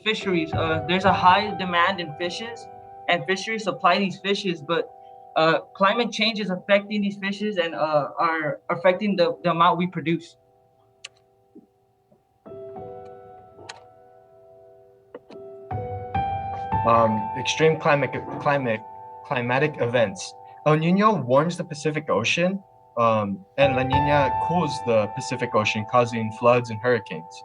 fisheries. There's a high demand in fishes, and fisheries supply these fishes, but climate change is affecting these fishes and are affecting the amount we produce. Extreme climatic events. El Nino warms the Pacific Ocean, and La Nina cools the Pacific Ocean, causing floods and hurricanes.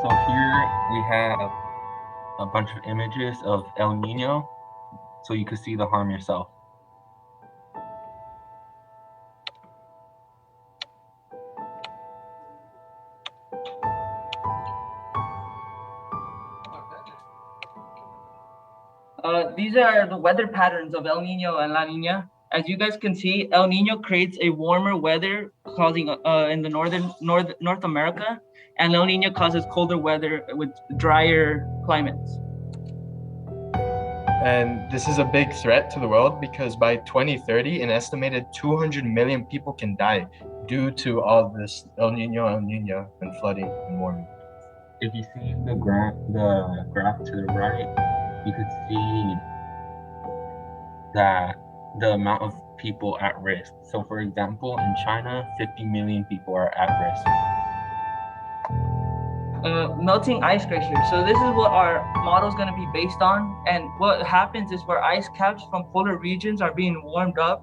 So here we have a bunch of images of El Nino, so you can see the harm yourself. These are the weather patterns of El Nino and La Nina. As you guys can see, El Nino creates a warmer weather causing in the North America, and El Nino causes colder weather with drier climates. And this is a big threat to the world because by 2030, an estimated 200 million people can die due to all this El Nino, and flooding and warming. If you see the graph to the right, you could see that the amount of people at risk. So for example, in China, 50 million people are at risk. Melting ice glaciers. So this is what our model is going to be based on. And what happens is where ice caps from polar regions are being warmed up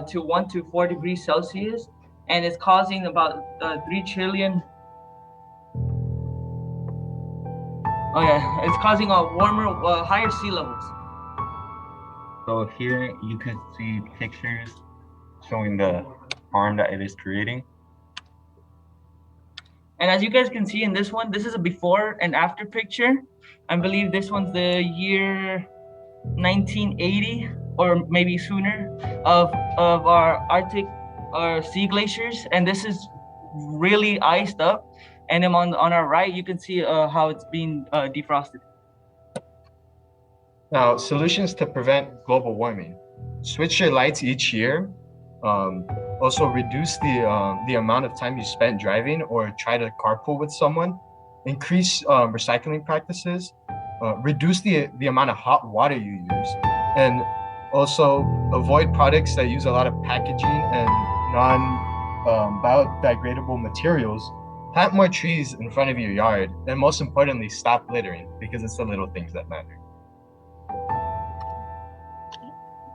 to 1 to 4 degrees Celsius, and it's causing about 3 trillion. Oh yeah, it's causing a warmer, higher sea levels. So here you can see pictures showing the harm that it is creating. And as you guys can see in this one, this is a before and after picture. I believe this one's the year 1980 or maybe sooner of our Arctic sea glaciers, and this is really iced up. And then on our right, you can see how it's being defrosted. Now, solutions to prevent global warming. Switch your lights each year. Also reduce the amount of time you spend driving or try to carpool with someone. Increase recycling practices. Reduce the amount of hot water you use. And also avoid products that use a lot of packaging and non-biodegradable materials. Plant more trees in front of your yard. And most importantly, stop littering, because it's the little things that matter.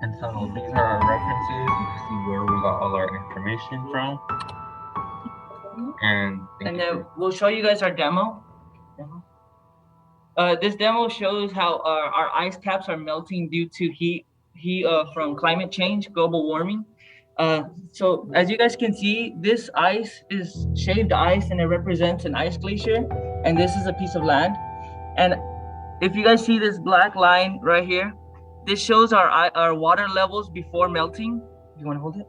And so these are our references. You can see where we got all our information from. And then we'll show you guys our demo. This demo shows how our ice caps are melting due to heat from climate change, global warming. So as you guys can see, this ice is shaved ice, and it represents an ice glacier. And this is a piece of land. And if you guys see this black line right here, this shows our water levels before melting. You want to hold it?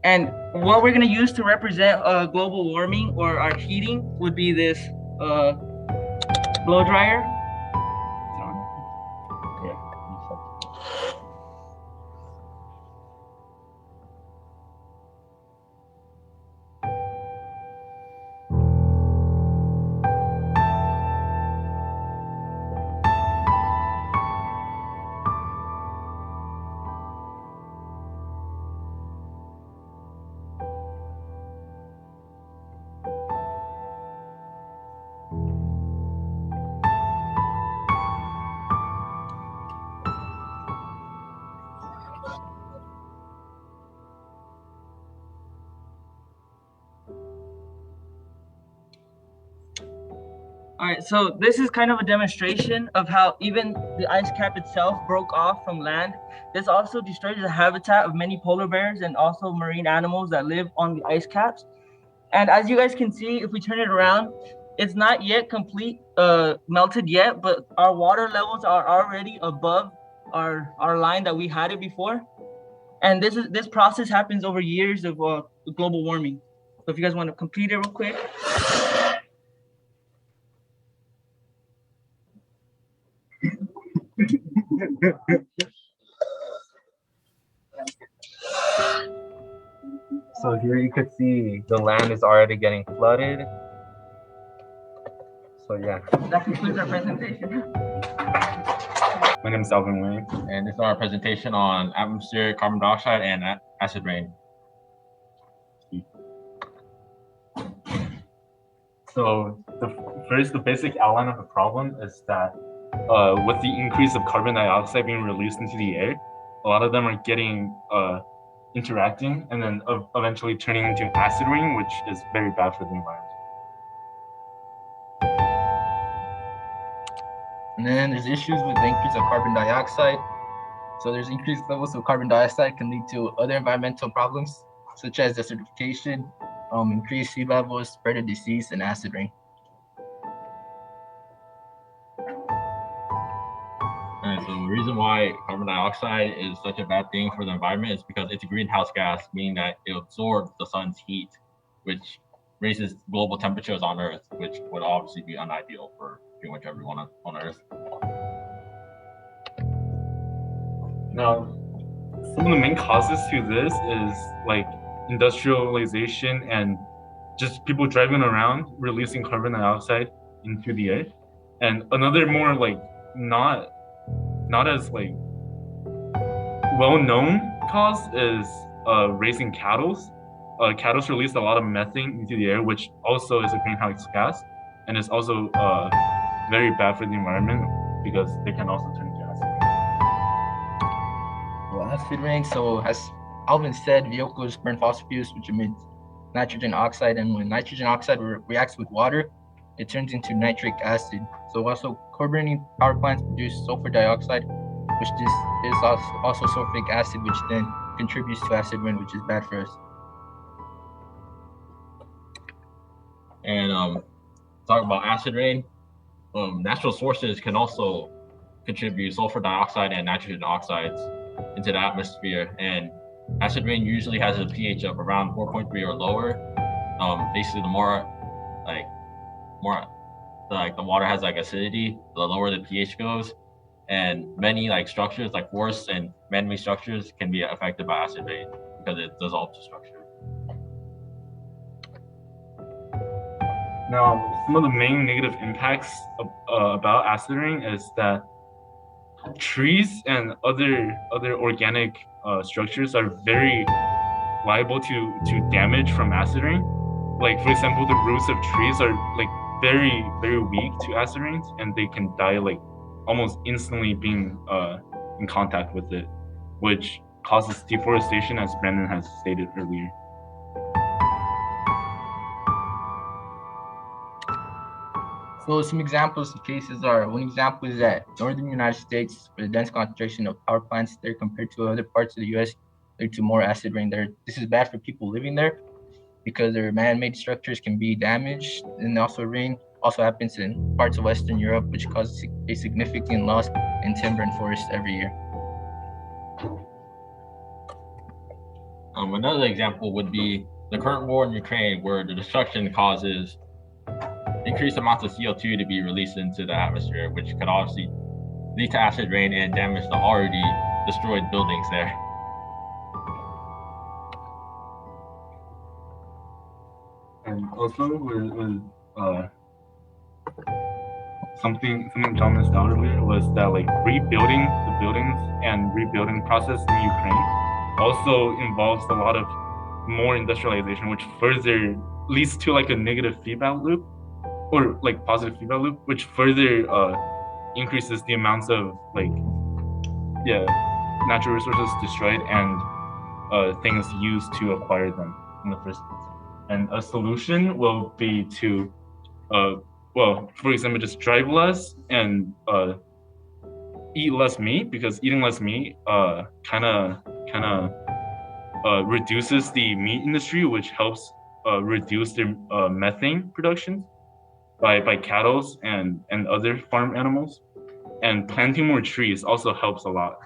And what we're going to use to represent global warming or our heating would be this blow dryer. All right, so this is kind of a demonstration of how even the ice cap itself broke off from land. This also destroyed the habitat of many polar bears and also marine animals that live on the ice caps. And as you guys can see, if we turn it around, it's not yet complete melted yet, but our water levels are already above our line that we had it before. And this process happens over years of global warming. So if you guys want to complete it real quick. So here you could see the land is already getting flooded. So yeah. That concludes our presentation. My name is Alvin Wayne. And this is our presentation on atmospheric carbon dioxide and acid rain. So the basic outline of the problem is that with the increase of carbon dioxide being released into the air, a lot of them are getting interacting and then eventually turning into acid rain, which is very bad for the environment. And then there's issues with the increase of carbon dioxide. So there's increased levels of carbon dioxide can lead to other environmental problems, such as desertification, increased sea levels, spread of disease, and acid rain. And so the reason why carbon dioxide is such a bad thing for the environment is because it's a greenhouse gas, meaning that it absorbs the sun's heat, which raises global temperatures on Earth, which would obviously be unideal for pretty much everyone on Earth. Now, some of the main causes to this is like industrialization and just people driving around releasing carbon dioxide into the air. And another more like not as like well-known cause is raising cattle. Cattle release a lot of methane into the air, which also is a greenhouse gas, and is also very bad for the environment because they can also turn into acid. Well, acid rain, so as Alvin said, vehicles burn fossil fuels, which emits nitrogen oxide, and when nitrogen oxide reacts with water, it turns into nitric acid. So also coal-burning power plants produce sulfur dioxide, which is also sulfuric acid, which then contributes to acid rain, which is bad for us. And talk about acid rain. Natural sources can also contribute sulfur dioxide and nitrogen oxides into the atmosphere. And acid rain usually has a pH of around 4.3 or lower. Basically, the more the water has like acidity, the lower the pH goes. And many like structures, like forests and man-made structures, can be affected by acid rain because it dissolves the structure. Now, some of the main negative impacts about acid rain is that trees and other organic structures are very liable to damage from acid rain. Like for example, the roots of trees are like very, very weak to acid rains, and they can die like almost instantly being in contact with it, which causes deforestation, as Brandon has stated earlier. So some examples of cases are, one example is that northern United States, where the dense concentration of power plants there compared to other parts of the US lead to more acid rain there. This is bad for people living there because their man-made structures can be damaged, and also rain also happens in parts of Western Europe, which causes a significant loss in timber and forest every year. Another example would be the current war in Ukraine, where the destruction causes increased amounts of CO2 to be released into the atmosphere, which could obviously lead to acid rain and damage the already destroyed buildings there. And also with something John missed out earlier was that like rebuilding the buildings and rebuilding process in Ukraine also involves a lot of more industrialization, which further leads to like a negative feedback loop, or like positive feedback loop, which further increases the amounts of like natural resources destroyed and things used to acquire them in the first place. And a solution will be to for example, just drive less and eat less meat, because eating less meat kind of reduces the meat industry, which helps reduce their methane production by cattle and other farm animals. And planting more trees also helps a lot.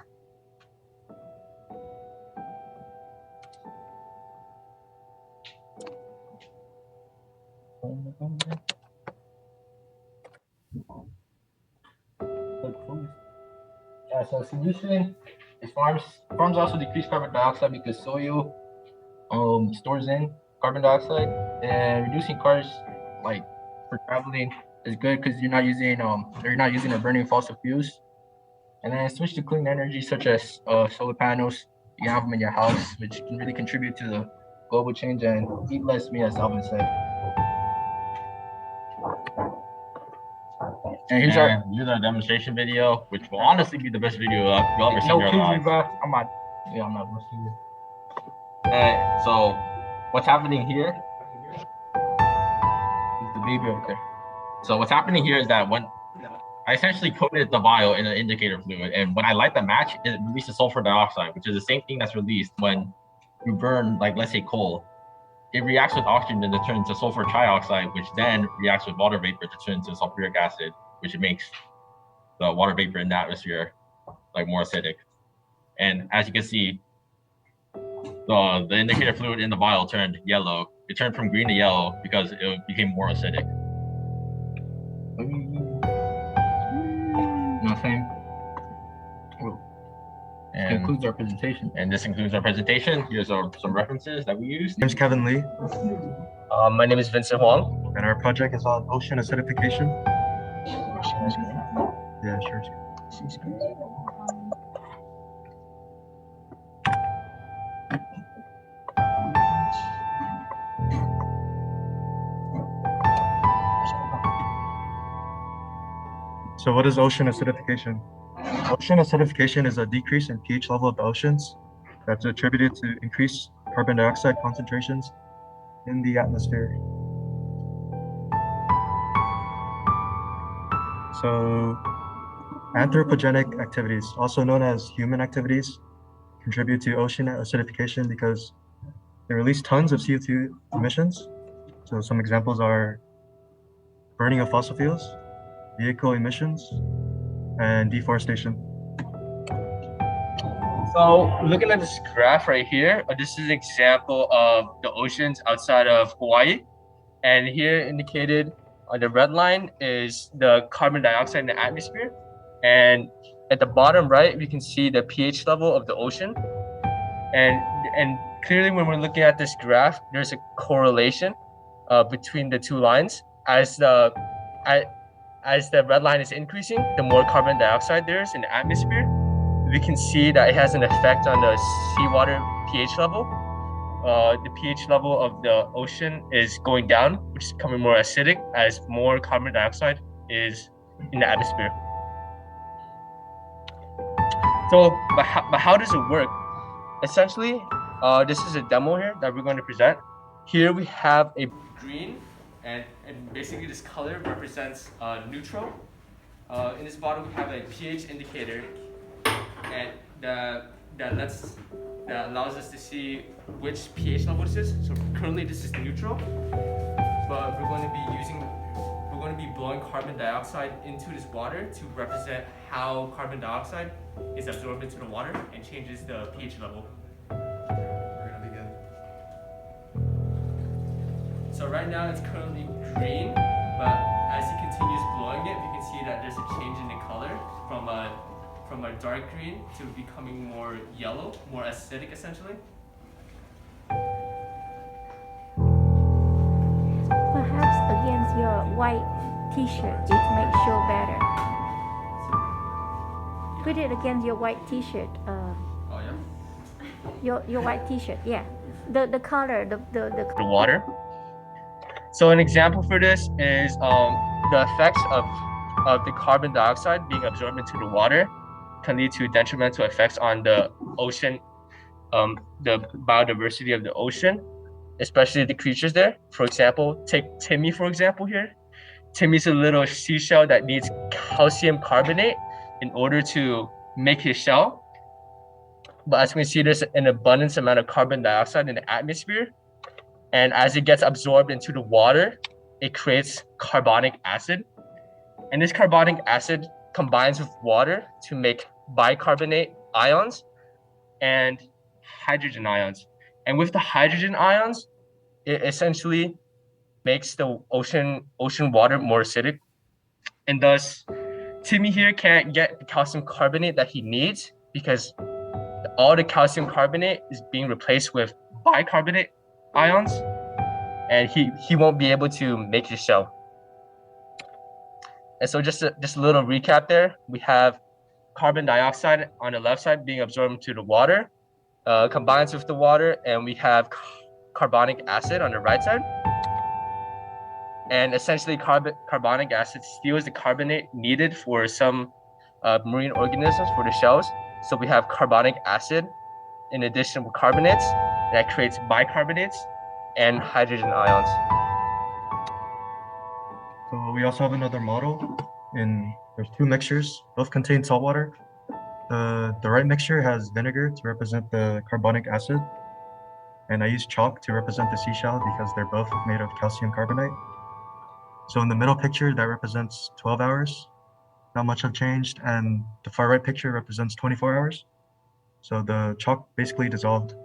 So solution is farms also decrease carbon dioxide because soil stores in carbon dioxide, and reducing cars like for traveling is good because you're not using or burning fossil fuels. And then switch to clean energy such as solar panels. You can have them in your house, which can really contribute to the global change, and eat less meat, as Alvin said. And here's our Here's our demonstration video, which will honestly be the best video you'll ever see in your life. I'm not listening. So what's happening here? It's the baby right there. So what's happening here is that when I essentially coated the vial in an indicator fluid, and when I light the match, it releases sulfur dioxide, which is the same thing that's released when you burn, like, let's say, coal. It reacts with oxygen to turn into sulfur trioxide, which then reacts with water vapor to turn into sulfuric acid, which makes the water vapor in the atmosphere like more acidic. And as you can see, the indicator fluid in the vial turned yellow. It turned from green to yellow because it became more acidic. Nothing. This concludes our presentation. And this concludes our presentation. Here's some references that we used. My name's Kevin Lee, My name is Vincent Huang. and our project is on ocean acidification. Yeah, sure. So what is ocean acidification? Ocean acidification is a decrease in pH level of the oceans that's attributed to increased carbon dioxide concentrations in the atmosphere. So anthropogenic activities, also known as human activities, contribute to ocean acidification because they release tons of CO2 emissions. So some examples are burning of fossil fuels, vehicle emissions, and deforestation. So looking at this graph right here, this is an example of the oceans outside of Hawaii. And here indicated on the red line is the carbon dioxide in the atmosphere. And at the bottom right, we can see the pH level of the ocean. And clearly when we're looking at this graph, there's a correlation between the two lines. As the red line is increasing, the more carbon dioxide there is in the atmosphere. We can see that it has an effect on the seawater pH level. The pH level of the ocean is going down, which is becoming more acidic as more carbon dioxide is in the atmosphere. So, but how does it work? Essentially, this is a demo here that we're going to present. Here we have a green, and basically this color represents neutral. In this bottle we have a pH indicator, and that allows us to see which pH level this is. So currently this is neutral, but we're going to be blowing carbon dioxide into this water to represent how carbon dioxide is absorbed into the water and changes the pH level. We're gonna begin. So right now it's currently green, but as he continues blowing it, we can see that there's a change in the color from a dark green to becoming more yellow, more acidic essentially. Perhaps against your white t-shirt, it may show better. Put it against your white t-shirt. Oh yeah. Your white t-shirt, yeah. The color, the water. So an example for this is the effects of the carbon dioxide being absorbed into the water can lead to detrimental effects on the ocean, the biodiversity of the ocean, especially the creatures there. For example, take Timmy for example here. Timmy's a little seashell that needs calcium carbonate in order to make his shell. But as we can see, there's an abundance amount of carbon dioxide in the atmosphere. And as it gets absorbed into the water, it creates carbonic acid. And this carbonic acid combines with water to make bicarbonate ions and hydrogen ions. And with the hydrogen ions, it essentially makes the ocean water more acidic. And thus, Timmy here can't get the calcium carbonate that he needs because all the calcium carbonate is being replaced with bicarbonate ions, and he won't be able to make his shell. And so just a little recap there. We have carbon dioxide on the left side being absorbed into the water, combines with the water, and we have carbonic acid on the right side. And essentially carbonic acid steals the carbonate needed for some marine organisms for the shells. So we have carbonic acid in addition with carbonates that creates bicarbonates and hydrogen ions. So we also have another model, and there's two mixtures, both contain salt water. The right mixture has vinegar to represent the carbonic acid, and I use chalk to represent the seashell because they're both made of calcium carbonate. So in the middle picture, that represents 12 hours. Not much have changed, and the far right picture represents 24 hours. So the chalk basically dissolved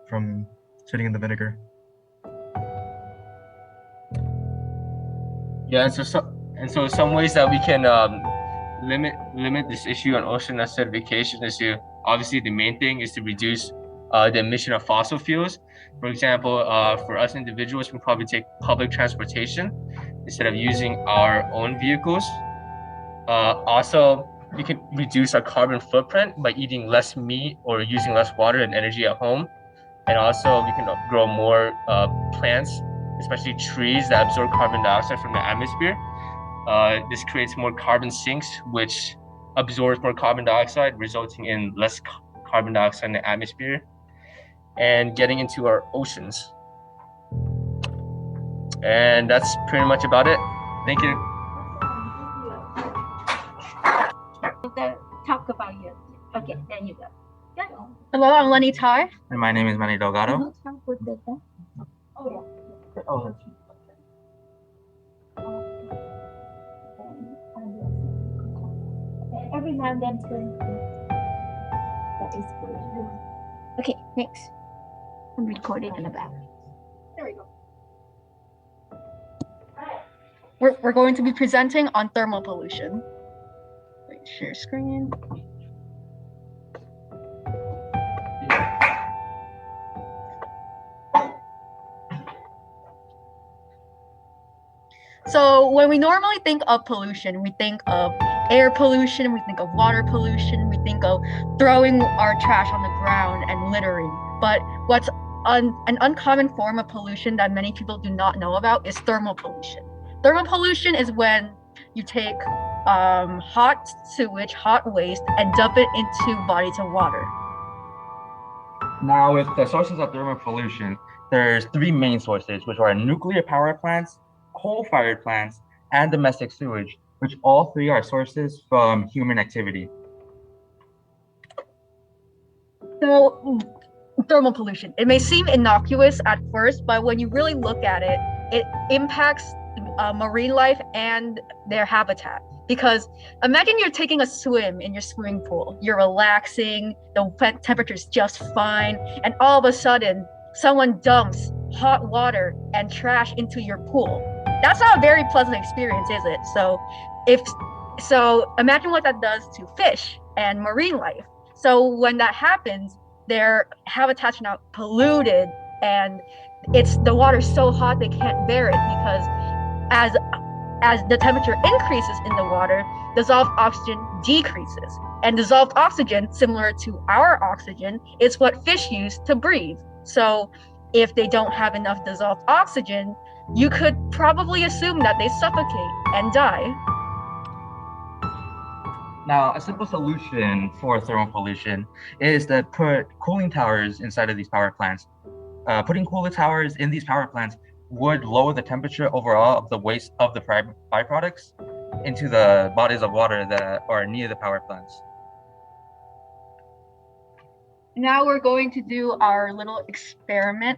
from sitting in the vinegar. Yeah, and so some ways that we can limit this issue on ocean acidification is to, obviously the main thing is to reduce the emission of fossil fuels. For example, for us individuals, we probably take public transportation instead of using our own vehicles. Also, we can reduce our carbon footprint by eating less meat or using less water and energy at home. And also, we can grow more plants, especially trees that absorb carbon dioxide from the atmosphere. This creates more carbon sinks, which absorbs more carbon dioxide, resulting in less carbon dioxide in the atmosphere and getting into our oceans. And that's pretty much about it. Thank you. Talk about you. Okay, there you go. Hello, I'm Lenny Tai. And my name is Manny Delgado. Every now and then turn. That is good. Okay, next. I'm recording in the back. There we go. We're going to be presenting on thermal pollution. Wait, share screen. So when we normally think of pollution, we think of air pollution, we think of water pollution, we think of throwing our trash on the ground and littering. But what's an uncommon form of pollution that many people do not know about is thermal pollution. Thermal pollution is when you take hot sewage, hot waste, and dump it into bodies of water. Now, with the sources of thermal pollution, there's three main sources, which are nuclear power plants, coal-fired plants, and domestic sewage, which all three are sources from human activity. So, thermal pollution. It may seem innocuous at first, but when you really look at it, it impacts marine life and their habitat. Because imagine you're taking a swim in your swimming pool. You're relaxing, the temperature's just fine, and all of a sudden, someone dumps hot water and trash into your pool. That's not a very pleasant experience, is it? So imagine what that does to fish and marine life. So when that happens, their habitats are now polluted, and the water's so hot they can't bear it, because as the temperature increases in the water, dissolved oxygen decreases. And dissolved oxygen, similar to our oxygen, is what fish use to breathe. So if they don't have enough dissolved oxygen, you could probably assume that they suffocate and die. Now, a simple solution for thermal pollution is to put cooling towers inside of these power plants. Putting cooling towers in these power plants would lower the temperature overall of the waste of the byproducts into the bodies of water that are near the power plants. Now we're going to do our little experiment.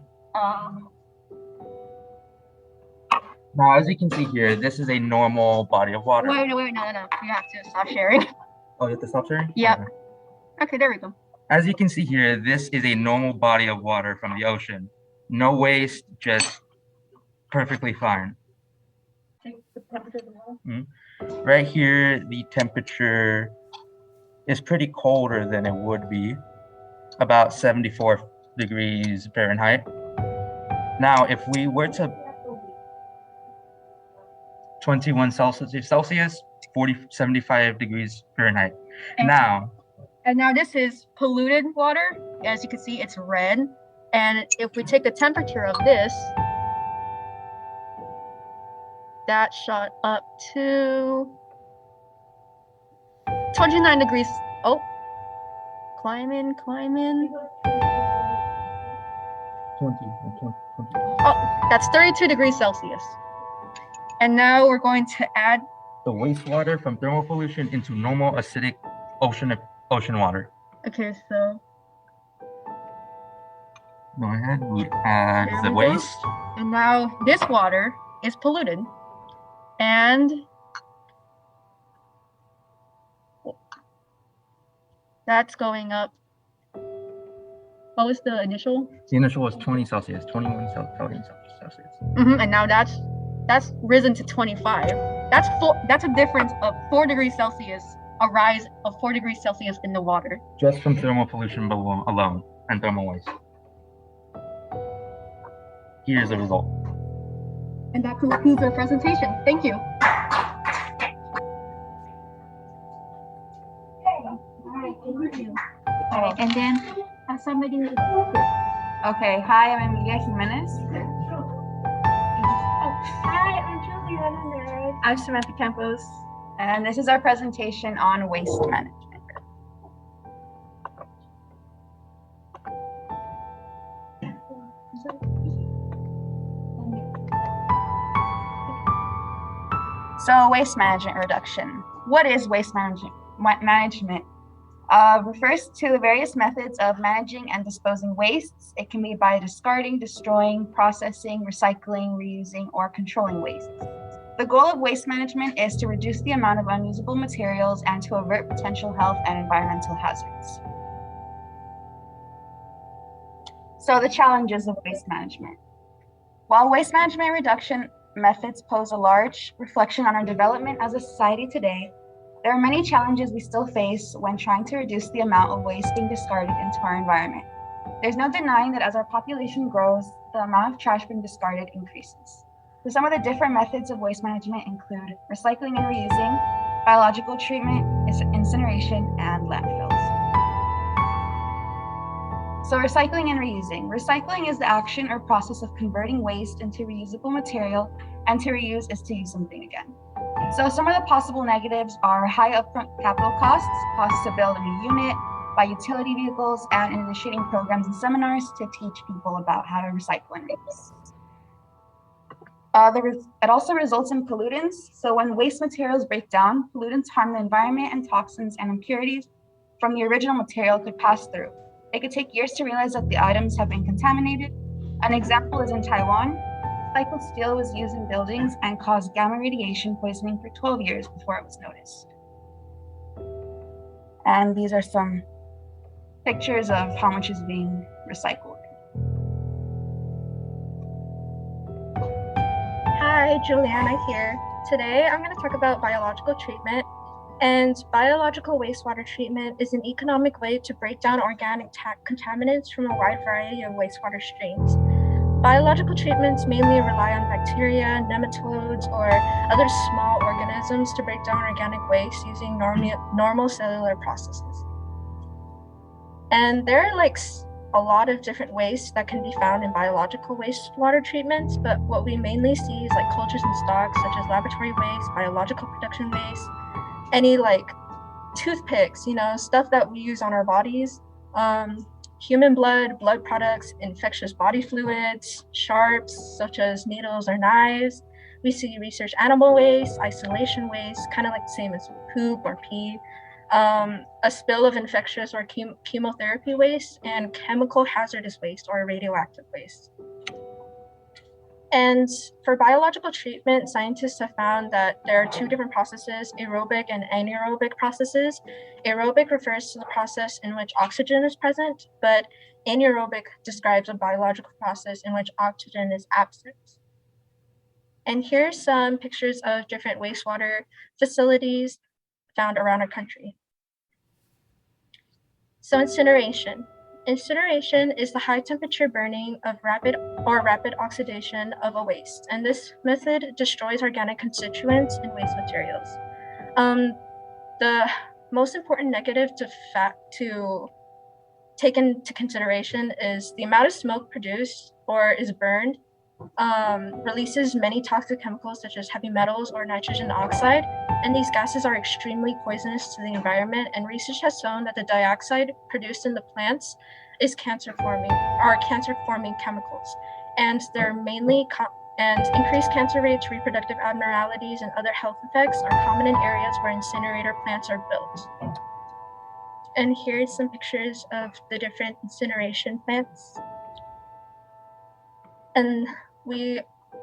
Now, as you can see here, this is a normal body of water. Wait, no. You have to stop sharing. Oh, you have to stop sharing? Yep. Okay, there we go. As you can see here, this is a normal body of water from the ocean. No waste, just perfectly fine. Right here, the temperature is pretty colder than it would be, about 74 degrees Fahrenheit. Now, if we were to 21 Celsius, 75 degrees Fahrenheit. Now, And now this is polluted water. As you can see, it's red. And if we take the temperature of this, that shot up to 29 degrees. Oh, climb in. 20. Oh, that's 32 degrees Celsius. And now we're going to add the wastewater from thermal pollution into normal acidic ocean water. Okay, so Go ahead, we add There the we go. waste. and now this water is polluted. And that's going up. What was the initial? The initial was 20 Celsius, 21 Celsius. And now that's risen to 25. That's a difference of 4 degrees Celsius, a rise of 4 degrees Celsius in the water. Just from thermal pollution alone and thermal waste. Here's the result. And that concludes our presentation. Thank you. Alright, and then somebody. Okay, hi, I'm Emilia Jimenez. Hi, I'm Juliana. I'm Samantha Campos, and this is our presentation on waste management. So, waste management reduction. What is waste management? Refers to the various methods of managing and disposing wastes. It can be by discarding, destroying, processing, recycling, reusing, or controlling wastes. The goal of waste management is to reduce the amount of unusable materials and to avert potential health and environmental hazards. So the challenges of waste management. While waste management reduction methods pose a large reflection on our development as a society today, there are many challenges we still face when trying to reduce the amount of waste being discarded into our environment. There's no denying that as our population grows, the amount of trash being discarded increases. So some of the different methods of waste management include recycling and reusing, biological treatment, incineration, and landfills. So recycling and reusing. Recycling is the action or process of converting waste into reusable material, and to reuse is to use something again. So some of the possible negatives are high upfront capital costs to build a new unit, buy utility vehicles, and initiating programs and seminars to teach people about how to recycle and reuse. It also results in pollutants. So when waste materials break down, pollutants harm the environment, and toxins and impurities from the original material could pass through. It could take years to realize that the items have been contaminated. An example is in Taiwan. Recycled steel was used in buildings and caused gamma radiation poisoning for 12 years before it was noticed. And these are some pictures of how much is being recycled. Hi, Juliana here. Today I'm going to talk about biological treatment. And biological wastewater treatment is an economic way to break down organic contaminants from a wide variety of wastewater streams. Biological treatments mainly rely on bacteria, nematodes, or other small organisms to break down organic waste using normal cellular processes. And there are a lot of different wastes that can be found in biological wastewater treatments, but what we mainly see is cultures and stocks, such as laboratory waste, biological production waste, any toothpicks, stuff that we use on our bodies, human blood products, infectious body fluids, sharps such as needles or knives. We see research animal waste, isolation waste, kind of the same as poop or pee, a spill of infectious or chemotherapy waste, and chemical hazardous waste or radioactive waste. And for biological treatment, scientists have found that there are two different processes, aerobic and anaerobic processes. Aerobic refers to the process in which oxygen is present, but anaerobic describes a biological process in which oxygen is absent. And here's some pictures of different wastewater facilities found around our country. So incineration. Incineration is the high temperature burning of rapid oxidation of a waste, and this method destroys organic constituents in waste materials. The most important negative to take into consideration is the amount of smoke produced or is burned releases many toxic chemicals such as heavy metals or nitrogen oxide, and these gases are extremely poisonous to the environment, and research has shown that the dioxide produced in the plants is cancer-forming chemicals, and they're mainly and increased cancer rates, reproductive abnormalities, and other health effects are common in areas where incinerator plants are built. And here's some pictures of the different incineration plants. And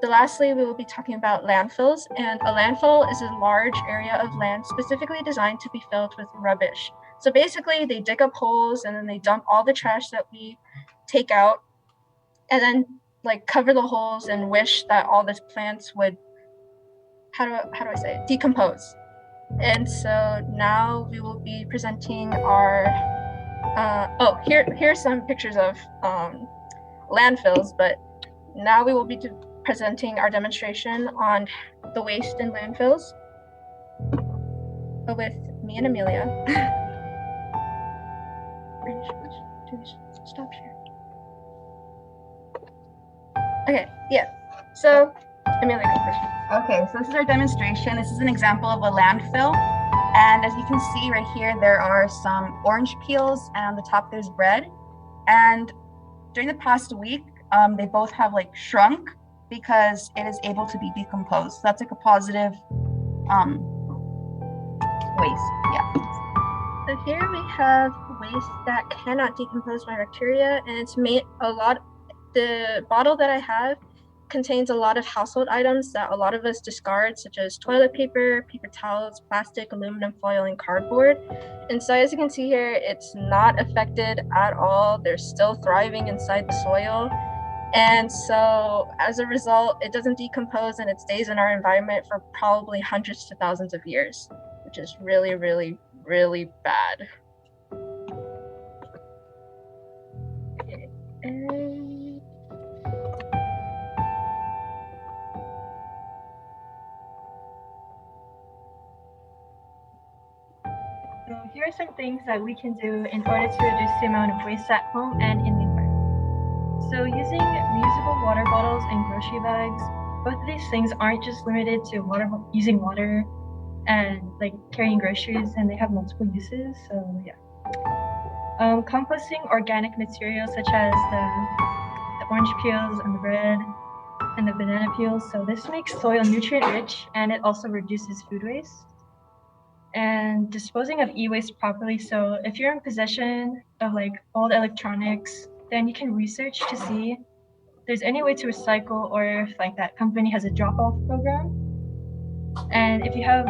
lastly, we will be talking about landfills. And a landfill is a large area of land specifically designed to be filled with rubbish. So basically, they dig up holes and then they dump all the trash that we take out, and then like cover the holes and wish that all the plants would, how do I say it, decompose. And so now we will be presenting our here's some pictures of landfills, but now we will be presenting our demonstration on the waste in landfills with me and Amelia. Stop share. Okay, yeah. So Amelia, go first. Okay, so this is our demonstration. This is an example of a landfill. And as you can see right here, there are some orange peels, and on the top there's bread. And during the past week, they both have like shrunk because it is able to be decomposed. So that's like a positive waste. Yeah. So here we have waste that cannot decompose by bacteria, and it's made the bottle that I have contains a lot of household items that a lot of us discard, such as toilet paper, paper towels, plastic, aluminum foil, and cardboard. And so as you can see here, it's not affected at all. They're still thriving inside the soil. And so as a result, it doesn't decompose and it stays in our environment for probably hundreds to thousands of years, which is really, really, really bad. Okay. So here are some things that we can do in order to reduce the amount of waste at home and in the environment. So using reusable water bottles and grocery bags, both of these things aren't just limited to using water and like carrying groceries, and they have multiple uses. So yeah. Composting organic materials such as the orange peels and the bread and the banana peels. So this makes soil nutrient rich, and it also reduces food waste. And disposing of e-waste properly. So if you're in possession of like old electronics, then you can research to see if there's any way to recycle, or if like that company has a drop-off program. And if you have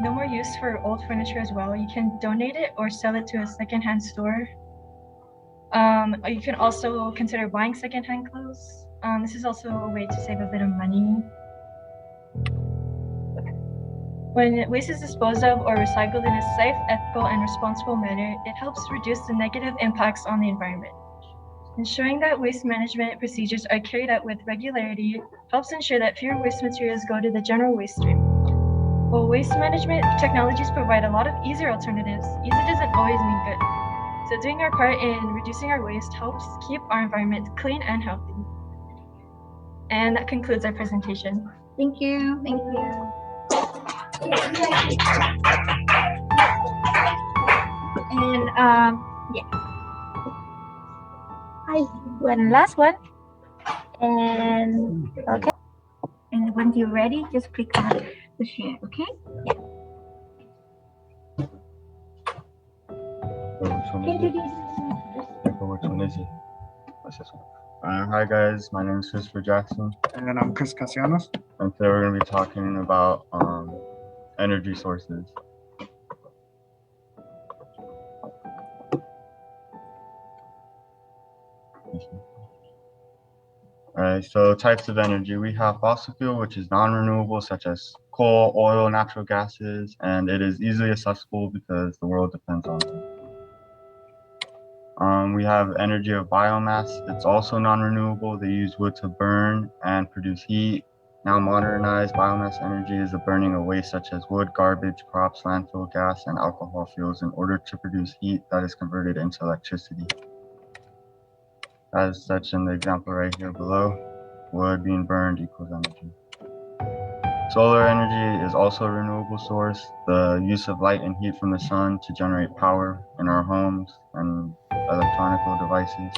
no more use for old furniture as well, you can donate it or sell it to a secondhand store. Or you can also consider buying secondhand clothes. This is also a way to save a bit of money. When waste is disposed of or recycled in a safe, ethical, and responsible manner, it helps reduce the negative impacts on the environment. Ensuring that waste management procedures are carried out with regularity helps ensure that fewer waste materials go to the general waste stream. While waste management technologies provide a lot of easier alternatives, easy doesn't always mean good. So doing our part in reducing our waste helps keep our environment clean and healthy. And that concludes our presentation. Thank you. Thank you. And yeah. Hi, one last one. And okay. And when you're ready, just click on the share, okay? Yeah. Which one is it? What's this one? Hi guys, my name is Christopher Jackson. And I'm Chris Castellanos. And today we're going to be talking about energy sources. Alright, so types of energy. We have fossil fuel, which is non-renewable, such as coal, oil, natural gases, and it is easily accessible because the world depends on it. We have energy of biomass. It's also non-renewable. They use wood to burn and produce heat. Now modernized biomass energy is the burning of waste such as wood, garbage, crops, landfill gas, and alcohol fuels in order to produce heat that is converted into electricity. As such in the example right here below, wood being burned equals energy. Solar energy is also a renewable source. The use of light and heat from the sun to generate power in our homes and electronic devices.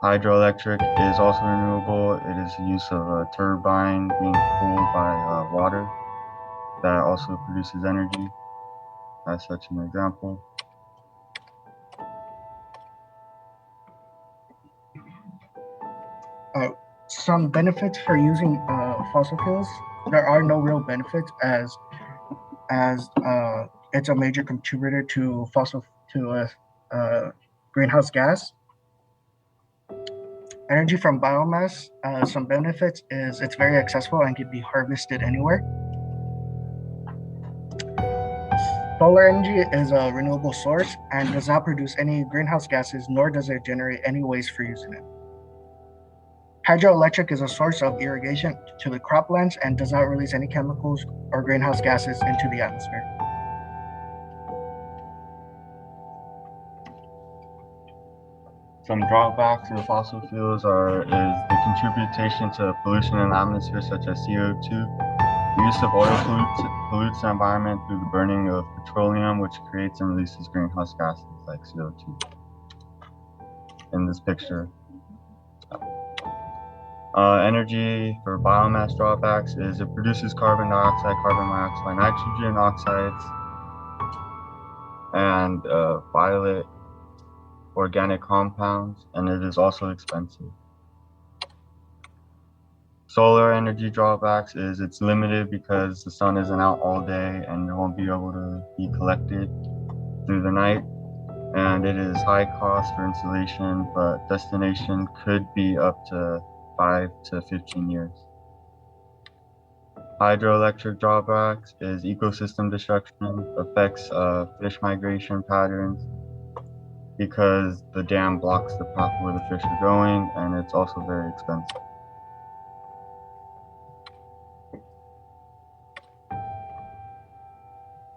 Hydroelectric is also renewable. It is the use of a turbine being cooled by water that also produces energy, as such an example. Some benefits for using fossil fuels. There are no real benefits as it's a major contributor to greenhouse gas. Energy from biomass. Some benefits is it's very accessible and can be harvested anywhere. Solar energy is a renewable source and does not produce any greenhouse gases, nor does it generate any waste for using it. Hydroelectric is a source of irrigation to the croplands and does not release any chemicals or greenhouse gases into the atmosphere. Some drawbacks of fossil fuels is the contribution to pollution in the atmosphere, such as CO2. The use of oil pollutes the environment through the burning of petroleum, which creates and releases greenhouse gases like CO2. In this picture. Energy for biomass drawbacks is it produces carbon dioxide, carbon monoxide, nitrogen oxides, and violet organic compounds, and it is also expensive. Solar energy drawbacks is it's limited because the sun isn't out all day and it won't be able to be collected through the night. And it is high cost for installation, but destination could be up to 5 to 15 years. Hydroelectric drawbacks is ecosystem destruction, affects fish migration patterns because the dam blocks the path where the fish are going, and it's also very expensive.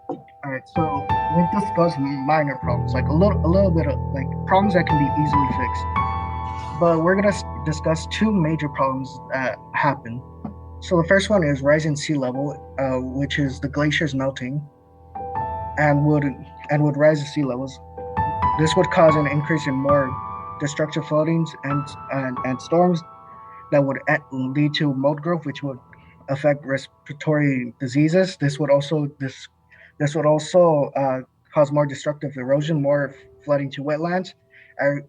All right, so we've discussed minor problems, like a little bit of like problems that can be easily fixed. But we're gonna discuss two major problems that happen. So the first one is rising sea level, which is the glaciers melting, and would rise the sea levels. This would cause an increase in more destructive floodings and storms that would lead to mold growth, which would affect respiratory diseases. This would also cause more destructive erosion, more flooding to wetlands,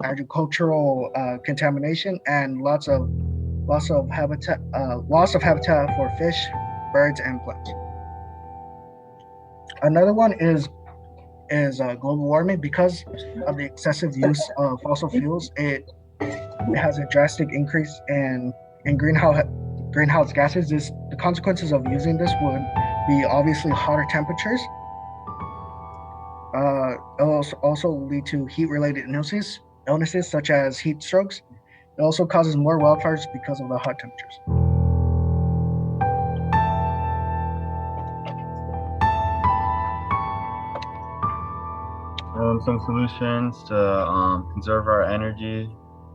agricultural contamination, and loss of habitat for fish, birds, and plants. Another one is global warming. Because of the excessive use of fossil fuels, it has a drastic increase in greenhouse gases. The consequences of using this would be obviously hotter temperatures. It will also lead to heat-related illnesses such as heat strokes. It also causes more wildfires because of the hot temperatures. Some solutions to conserve our energy.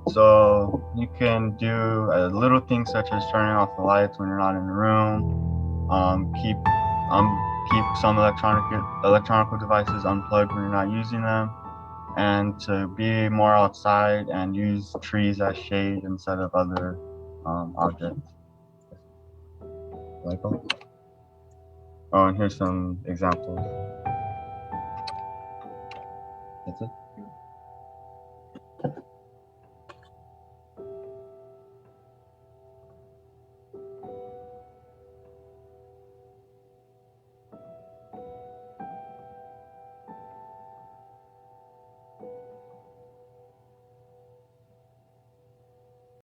So you can do little things such as turning off the lights when you're not in the room. Keep some electronic devices unplugged when you're not using them, and to be more outside and use trees as shade instead of other objects. Oh, and here's some examples. That's it.